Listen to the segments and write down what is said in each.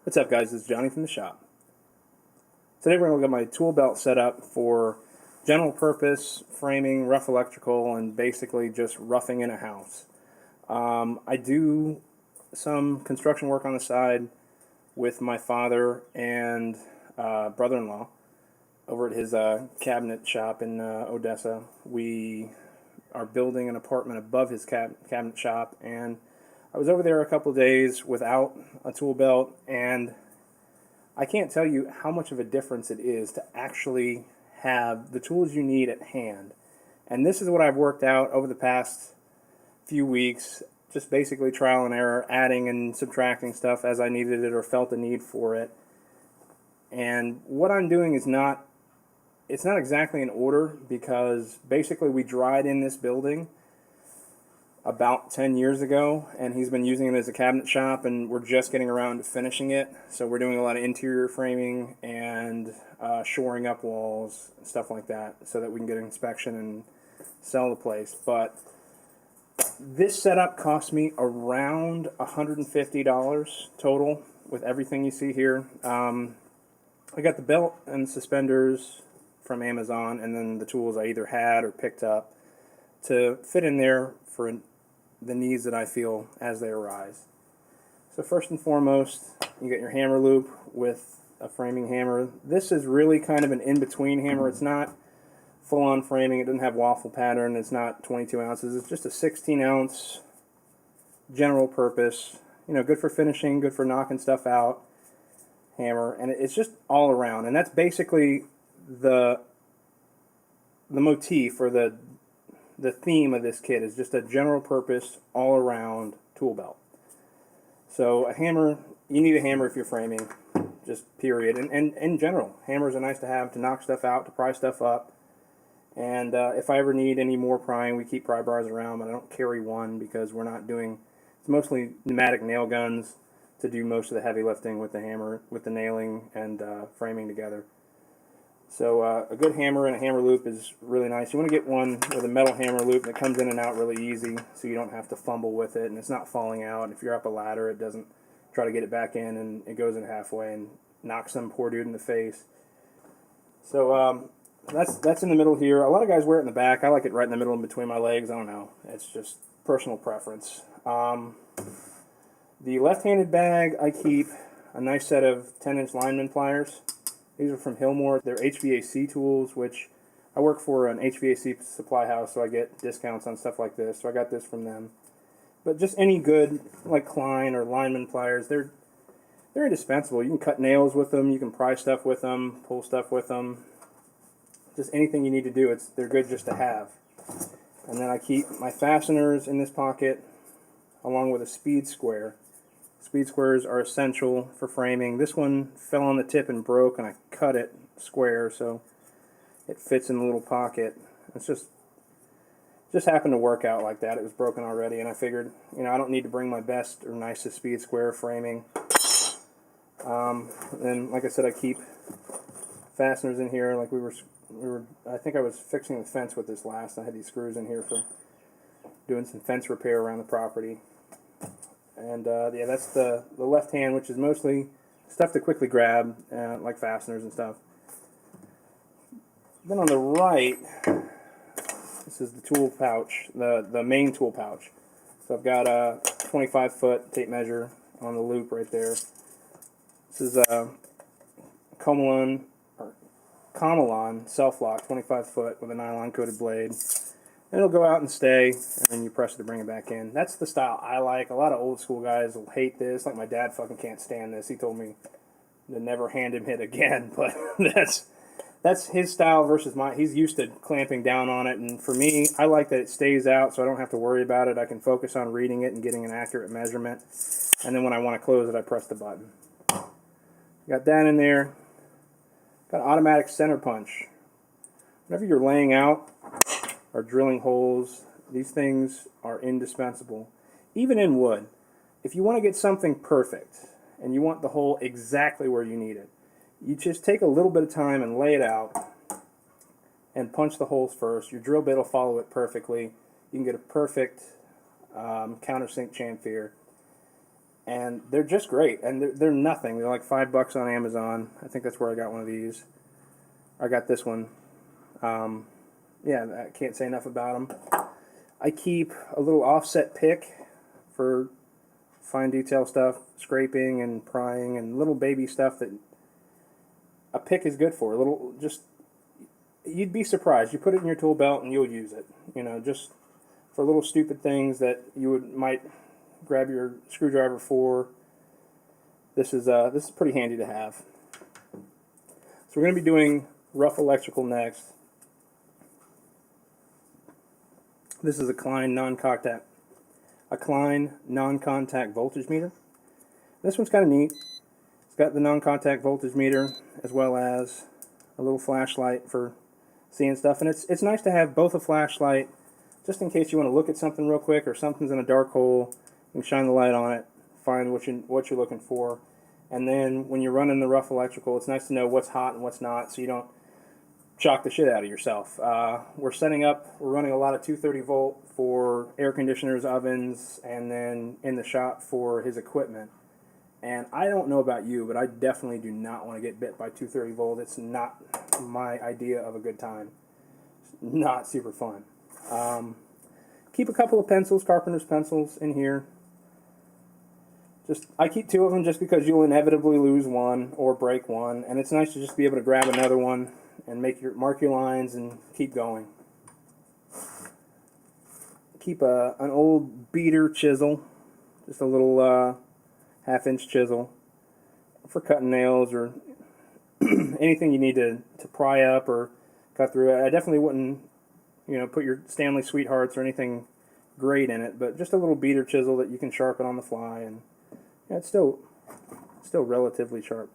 What's up, guys? It's Johnny from the shop. Today we're going to look at my tool belt setup for general purpose framing, rough electrical, and basically just roughing in a house. I do some construction work on the side with my father and brother-in-law over at his cabinet shop in Odessa. We are building an apartment above his cabinet shop, and I was over there a couple of days without a tool belt, and I can't tell you how much of a difference it is to actually have the tools you need at hand. And this is what I've worked out over the past few weeks, just basically trial and error, adding and subtracting stuff as I needed it or felt the need for it. And what I'm doing is it's not exactly in order, because basically we dried in this building about 10 years ago, and he's been using it as a cabinet shop, and we're just getting around to finishing it. So we're doing a lot of interior framing and shoring up walls and stuff like that so that we can get an inspection and sell the place. But this setup cost me around $150 total with everything you see here. I got the belt and suspenders from Amazon, and then the tools I either had or picked up to fit in there for the needs that I feel as they arise. So first and foremost, you get your hammer loop with a framing hammer. This is really kind of an in-between hammer. It's not full-on framing. It doesn't have waffle pattern. It's not 22 ounces. It's just a 16-ounce general purpose, good for finishing, good for knocking stuff out hammer, and it's just all around. And that's basically the motif, or the theme of this kit, is just a general purpose all around tool belt. So a hammer, you need a hammer if you're framing, just period. And in general, hammers are nice to have to knock stuff out, to pry stuff up. And if I ever need any more prying, we keep pry bars around, but I don't carry one because we're not doing, it's mostly pneumatic nail guns to do most of the heavy lifting with the hammer, with the nailing and framing together. So a good hammer and a hammer loop is really nice. You want to get one with a metal hammer loop that comes in and out really easy, so you don't have to fumble with it and it's not falling out. If you're up a ladder, it doesn't try to get it back in and it goes in halfway and knocks some poor dude in the face. So that's in the middle here. A lot of guys wear it in the back. I like it right in the middle, in between my legs. I don't know. It's just personal preference. The left-handed bag, I keep a nice set of 10-inch lineman pliers. These are from Hillmore. They're HVAC tools, which I work for an HVAC supply house, so I get discounts on stuff like this. So I got this from them. But just any good, like Klein or lineman pliers, they're indispensable. You can cut nails with them. You can pry stuff with them, pull stuff with them. Just anything you need to do, they're good just to have. And then I keep my fasteners in this pocket, along with a speed square. Speed squares are essential for framing. This one fell on the tip and broke, and I cut it square so it fits in the little pocket. It's just happened to work out like that. It was broken already, and I figured, I don't need to bring my best or nicest speed square framing. And like I said, I keep fasteners in here. Like we were. I think I was fixing the fence with this last. I had these screws in here for doing some fence repair around the property. And yeah, that's the left hand, which is mostly stuff to quickly grab, like fasteners and stuff. Then on the right, this is the tool pouch, the main tool pouch. So I've got a 25-foot tape measure on the loop right there. This is a Comalon self-lock, 25-foot with a nylon-coated blade. And it'll go out and stay, and then you press it to bring it back in. That's the style I like. A lot of old school guys will hate this. Like my dad fucking can't stand this. He told me to never hand him it again, but that's his style versus mine. He's used to clamping down on it, and for me, I like that it stays out so I don't have to worry about it. I can focus on reading it and getting an accurate measurement, and then when I want to close it, I press the button. Got that in there. Got an automatic center punch. Whenever you're laying out or drilling holes, these things are indispensable. Even in wood, if you want to get something perfect and you want the hole exactly where you need it, you just take a little bit of time and lay it out and punch the holes first. Your drill bit will follow it perfectly. You can get a perfect countersink chamfer. and they're just great. And they're nothing. They're like $5 on Amazon. I think that's where I got one of these. I got this one. Yeah, I can't say enough about them. I keep a little offset pick for fine detail stuff, scraping and prying, and little baby stuff that a pick is good for. A little, just, you'd be surprised. You put it in your tool belt and you'll use it. You know, just for little stupid things that you might grab your screwdriver for. This is pretty handy to have. So we're going to be doing rough electrical next. This is a Klein non-contact voltage meter. This one's kind of neat. It's got the non-contact voltage meter as well as a little flashlight for seeing stuff, and it's nice to have both a flashlight just in case you want to look at something real quick or something's in a dark hole. You can shine the light on it, find what you're looking for, and then when you're running the rough electrical, it's nice to know what's hot and what's not, so you don't shock the shit out of yourself. We're running a lot of 230 volt for air conditioners, ovens, and then in the shop for his equipment. And I don't know about you, but I definitely do not want to get bit by 230 volt. It's not my idea of a good time. It's not super fun. Keep a couple of pencils, carpenter's pencils in here. I keep 2 of them just because you'll inevitably lose one or break one, and it's nice to just be able to grab another one and mark your lines and keep going. Keep an old beater chisel, just a little half-inch chisel for cutting nails or anything you need to pry up or cut through. I definitely wouldn't, put your Stanley Sweethearts or anything great in it, but just a little beater chisel that you can sharpen on the fly, and it's still relatively sharp.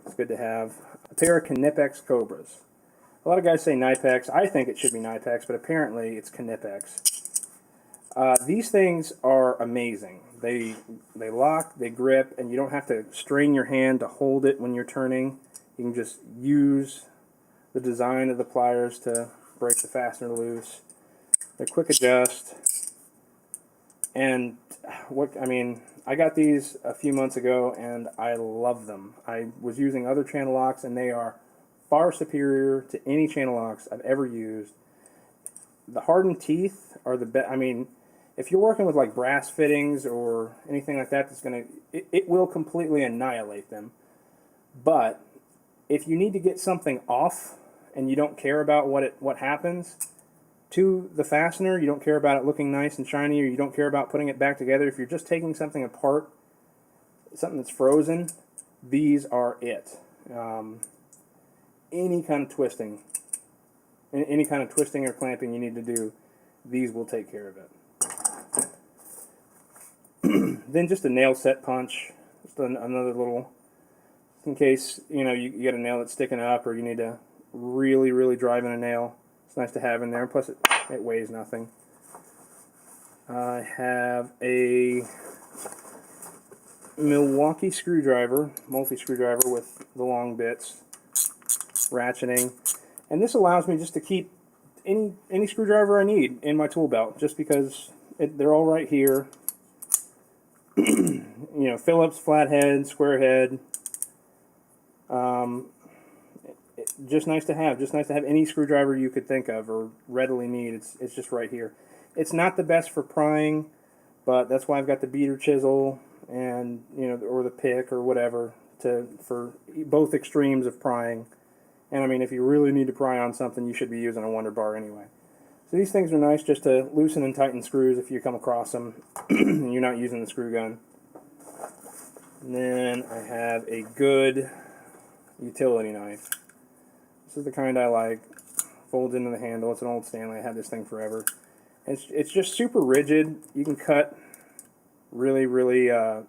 It's good to have. A pair of Knipex Cobras. A lot of guys say Knipex. I think it should be Knipex, but apparently it's Knipex. These things are amazing. They lock, they grip, and you don't have to strain your hand to hold it when you're turning. You can just use the design of the pliers to break the fastener loose. They're quick adjust. And I got these a few months ago, and I love them. I was using other channel locks, and they are far superior to any channel locks I've ever used. The hardened teeth are the best. If you're working with like brass fittings or anything like that, it will completely annihilate them. But if you need to get something off and you don't care about what happens to the fastener, you don't care about it looking nice and shiny, or you don't care about putting it back together, if you're just taking something apart, something that's frozen, these are it. Any kind of twisting or clamping you need to do, these will take care of it. Then just a nail set punch, just another little, in case you get a nail that's sticking up or you need to really, really drive in a nail. It's nice to have in there. Plus, it weighs nothing. I have a Milwaukee screwdriver, multi-screwdriver with the long bits, ratcheting, and this allows me just to keep any screwdriver I need in my tool belt, just because they're all right here. Phillips, flathead, square head. Just nice to have. Just nice to have any screwdriver you could think of or readily need. It's just right here. It's not the best for prying, but that's why I've got the beater chisel and or the pick or whatever for both extremes of prying. And if you really need to pry on something, you should be using a Wonder Bar anyway. So these things are nice just to loosen and tighten screws if you come across them and you're not using the screw gun. And then I have a good utility knife. This is the kind I like. Folds into the handle. It's an old Stanley. I had this thing forever. It's just super rigid. You can cut really, really. It's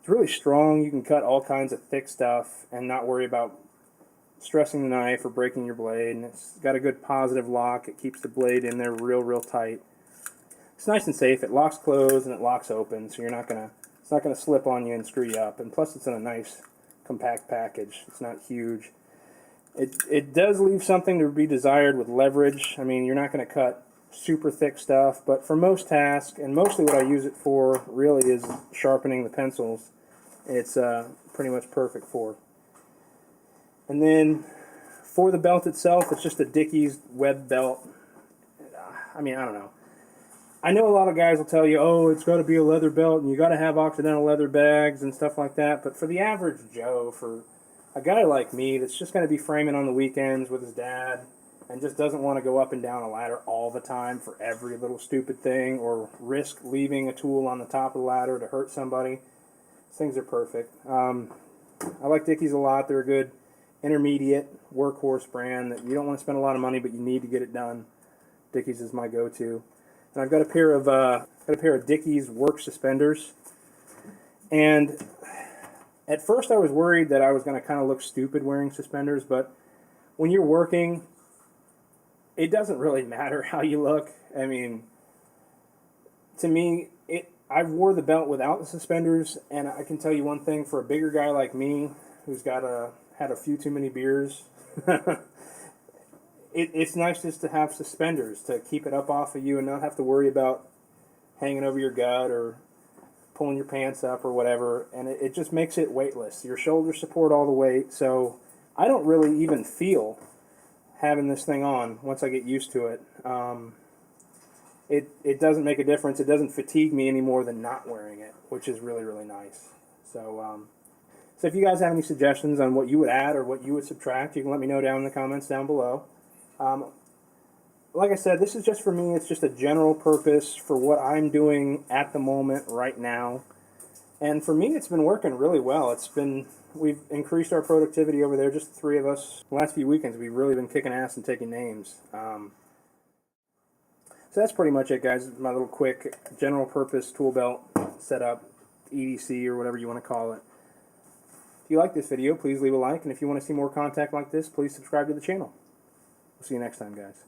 really strong. You can cut all kinds of thick stuff and not worry about stressing the knife or breaking your blade. And it's got a good positive lock. It keeps the blade in there real, real tight. It's nice and safe. It locks closed and it locks open, so it's not gonna slip on you and screw you up. And plus, it's in a nice compact package. It's not huge. It does leave something to be desired with leverage. You're not going to cut super thick stuff, but for most tasks, and mostly what I use it for really is sharpening the pencils, it's pretty much perfect for. And then for the belt itself, it's just a Dickies web belt. I mean, I don't know. I know a lot of guys will tell you, oh, it's got to be a leather belt, and you got to have Occidental leather bags and stuff like that, but for the average Joe, for a guy like me that's just going to be framing on the weekends with his dad and just doesn't want to go up and down a ladder all the time for every little stupid thing or risk leaving a tool on the top of the ladder to hurt somebody, things are perfect. I like Dickies a lot. They're a good intermediate workhorse brand that you don't want to spend a lot of money, but you need to get it done. Dickies is my go-to. And I've got a pair of Dickies work suspenders. And at first I was worried that I was going to kind of look stupid wearing suspenders, but when you're working, it doesn't really matter how you look. I mean, to me, I wore the belt without the suspenders, and I can tell you one thing, for a bigger guy like me who's had a few too many beers, it's nice just to have suspenders to keep it up off of you and not have to worry about hanging over your gut or pulling your pants up or whatever, and it just makes it weightless. Your shoulders support all the weight, so I don't really even feel having this thing on once I get used to it. It doesn't make a difference. It doesn't fatigue me any more than not wearing it, which is really, really nice. So if you guys have any suggestions on what you would add or what you would subtract, you can let me know down in the comments down below. Like I said, this is just for me. It's just a general purpose for what I'm doing at the moment right now. And for me, it's been working really well. We've increased our productivity over there, just the three of us. The last few weekends, we've really been kicking ass and taking names. So that's pretty much it, guys. My little quick general purpose tool belt setup, EDC or whatever you want to call it. If you like this video, please leave a like. And if you want to see more content like this, please subscribe to the channel. We'll see you next time, guys.